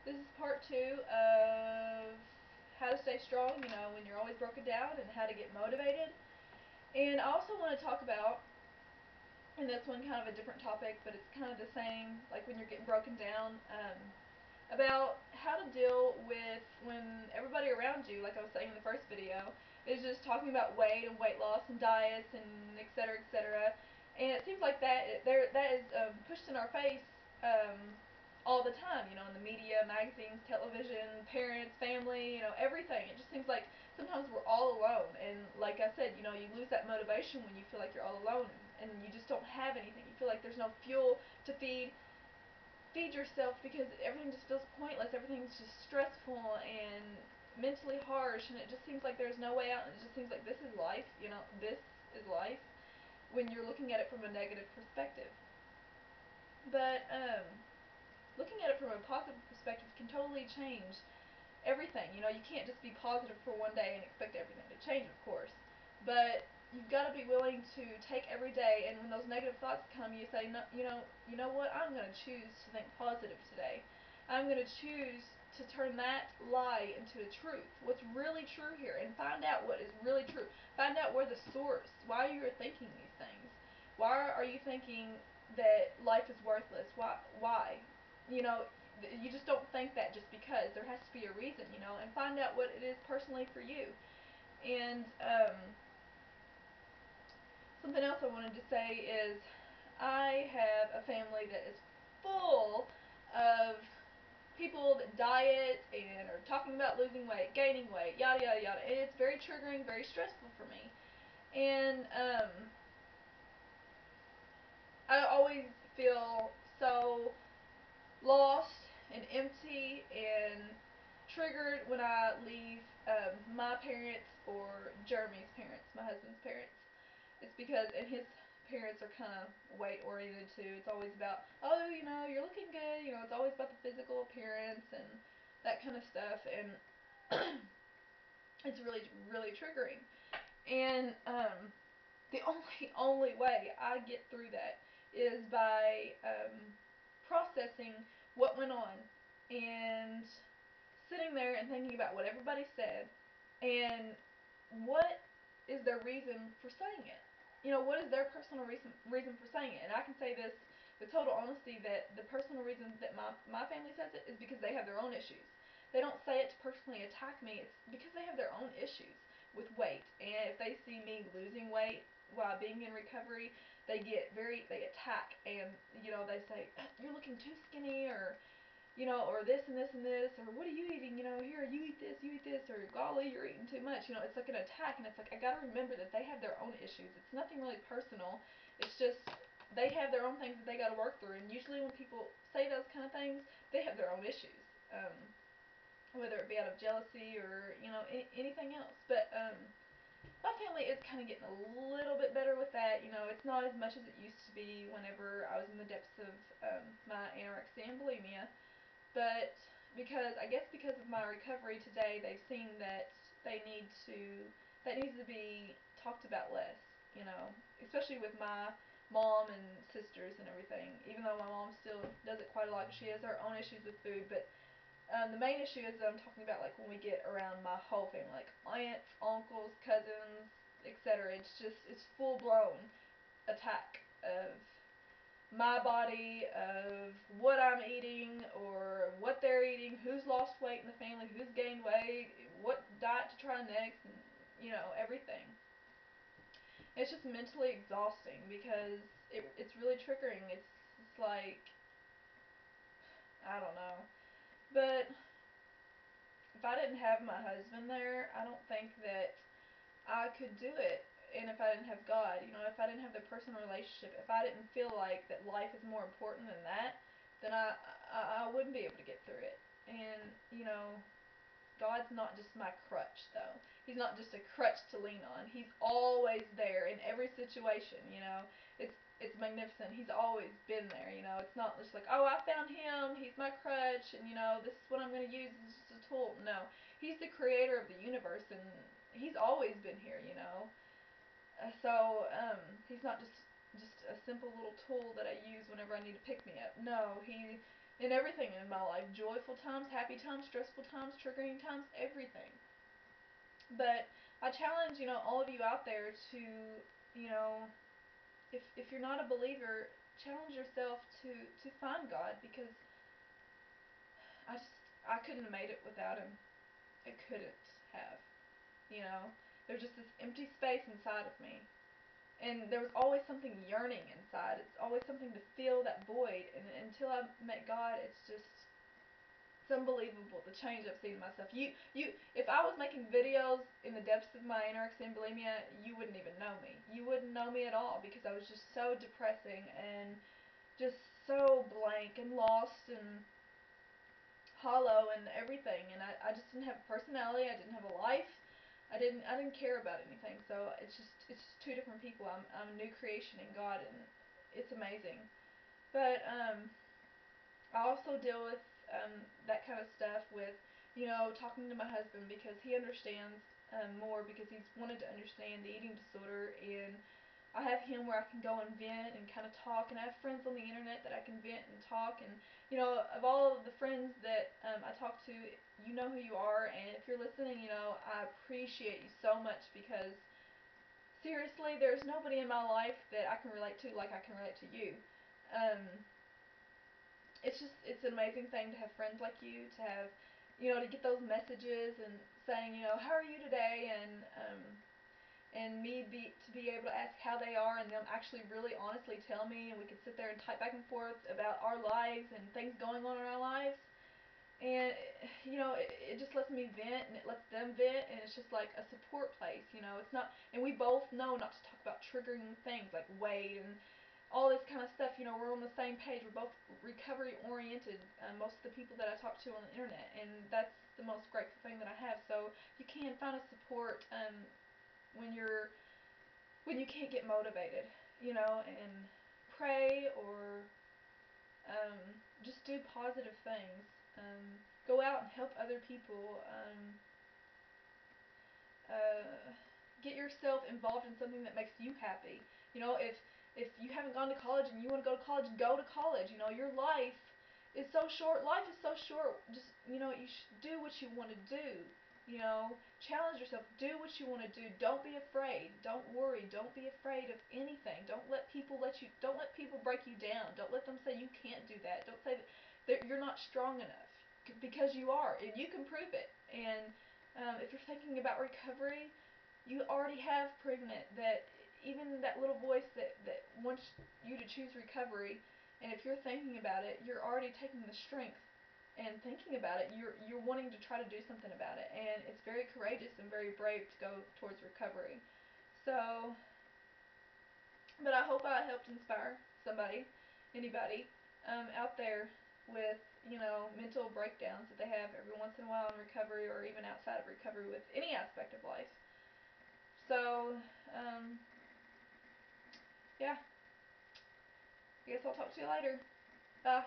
This is part two of how to stay strong, when you're always broken down, and how to get motivated. And I also want to talk about, and this one kind of a different topic, but it's kind of the same, like when you're getting broken down, about how to deal with when everybody around you, like I was saying in the first video, is just talking about weight and weight loss and diets and et cetera, et cetera. And it seems like that is pushed in our face all the time, in the media, magazines, television, parents, family, everything. It just seems like sometimes we're all alone. And like I said, you lose that motivation when you feel like you're all alone and you just don't have anything. You feel like there's no fuel to feed yourself because everything just feels pointless. Everything's just stressful and mentally harsh, and it just seems like there's no way out. And it just seems like this is life. This is life when you're looking at it from a negative perspective. But looking at it from a positive perspective can totally change everything. You can't just be positive for one day and expect everything to change, of course. But you've got to be willing to take every day, and when those negative thoughts come, you say, no, you know what? I'm going to choose to think positive today. I'm going to choose to turn that lie into a truth. What's really true here, and find out what is really true. Find out where the source. Why you're thinking these things. Why are you thinking that life is worthless? Why? You know, you just don't think that just because. There has to be a reason, and find out what it is personally for you. And something else I wanted to say is I have a family that is full of people that diet and are talking about losing weight, gaining weight, yada yada yada. And it's very triggering, very stressful for me. And I always feel so lost and empty and triggered when I leave my parents or Jeremy's parents, my husband's parents. It's because, and his parents are kind of weight oriented too. It's always about, oh, you're looking good. It's always about the physical appearance and that kind of stuff. And it's really, really triggering. And the only way I get through that is by processing what went on and sitting there and thinking about what everybody said and what is their reason for saying it. What is their personal reason for saying it? And I can say this with total honesty that the personal reason that my family says it is because they have their own issues. They don't say it to personally attack me. It's because they have their own issues with weight. And if they see me losing weight while being in recovery, they attack, and they say, you're looking too skinny, or this and this and this, or what are you eating? Here, you eat this, or golly, you're eating too much. It's like an attack, and it's like I gotta remember that they have their own issues. It's nothing really personal. It's just they have their own things that they gotta work through, and usually when people say those kind of things, they have their own issues, whether it be out of jealousy or anything else. But my family is kind of getting a little bit better with that. It's not as much as it used to be whenever I was in the depths of my anorexia and bulimia. But because of my recovery today, they've seen that they need to that needs to be talked about less. You know, especially with my mom and sisters and everything. Even though my mom still does it quite a lot, she has her own issues with food. But the main issue is that I'm talking about like when we get around my whole family, like aunts, uncles, cousins, etc. It's full blown attack of my body, of what I'm eating or what they're eating, who's lost weight in the family, who's gained weight, what diet to try next, and everything. It's just mentally exhausting because it's really triggering. It's like, I don't know, but if I didn't have my husband there, I don't think that I could do it. And if I didn't have God, if I didn't have the personal relationship, if I didn't feel like that life is more important than that, then I wouldn't be able to get through it. And God's not just my crutch, though. He's not just a crutch to lean on. He's always there in every situation. It's magnificent. He's always been there. It's not just like, oh, I found him. He's my crutch, and this is what I'm going to use. This is just a tool. No, he's the creator of the universe, and he's always been here. So he's not just a simple little tool that I use whenever I need to pick me up. No, in everything in my life. Joyful times, happy times, stressful times, triggering times, everything. But I challenge, all of you out there to, if you're not a believer, challenge yourself to find God, because I just I couldn't have made it without him. I couldn't have. You know, there's just this empty space inside of me. And there was always something yearning inside. It's always something to fill that void. And until I met God, it's unbelievable the change I've seen in myself. If I was making videos in the depths of my anorexia and bulimia, you wouldn't even know me. You wouldn't know me at all, because I was just so depressing and just so blank and lost and hollow and everything. And I just didn't have a personality. I didn't have a life. I didn't care about anything. So it's just two different people. I'm a new creation in God, and it's amazing. But I also deal with that kind of stuff with, talking to my husband, because he understands more, because he's wanted to understand the eating disorder. And I have him where I can go and vent and kind of talk, and I have friends on the internet that I can vent and talk. And of all of the friends that I talk to, you know who you are, and if you're listening, I appreciate you so much, because seriously, there's nobody in my life that I can relate to like I can relate to you. Um, it's an amazing thing to have friends like you, to have, to get those messages and saying, how are you today, and me to be able to ask how they are, and them actually really honestly tell me, and we could sit there and type back and forth about our lives and things going on in our lives. And it just lets me vent, and it lets them vent, and it's just like a support place. It's not, and we both know not to talk about triggering things like weight and all this kind of stuff. We're on the same page. We're both recovery oriented. Most of the people that I talk to on the internet, and that's the most grateful thing that I have. So you can find a support when you can't get motivated, and pray, or um, just do positive things. Go out and help other people. Uh, get yourself involved in something that makes you happy. If you haven't gone to college and you want to go to college. Your life is so short. Life is so short. Just you should do what you want to do. Challenge yourself. Do what you want to do. Don't be afraid. Don't worry. Don't be afraid of anything. Don't let people break you down. Don't let them say you can't do that. Don't say that you're not strong enough, because you are, and you can prove it. And if you're thinking about recovery, you already have proven it. That even that little voice that wants you to choose recovery, and if you're thinking about it, you're already taking the strength and thinking about it. You're wanting to try to do something about it, and it's very courageous and very brave to go towards recovery. So, but I hope I helped inspire somebody, anybody out there with mental breakdowns that they have every once in a while in recovery, or even outside of recovery, with any aspect of life. So, yeah, I guess I'll talk to you later. Bye.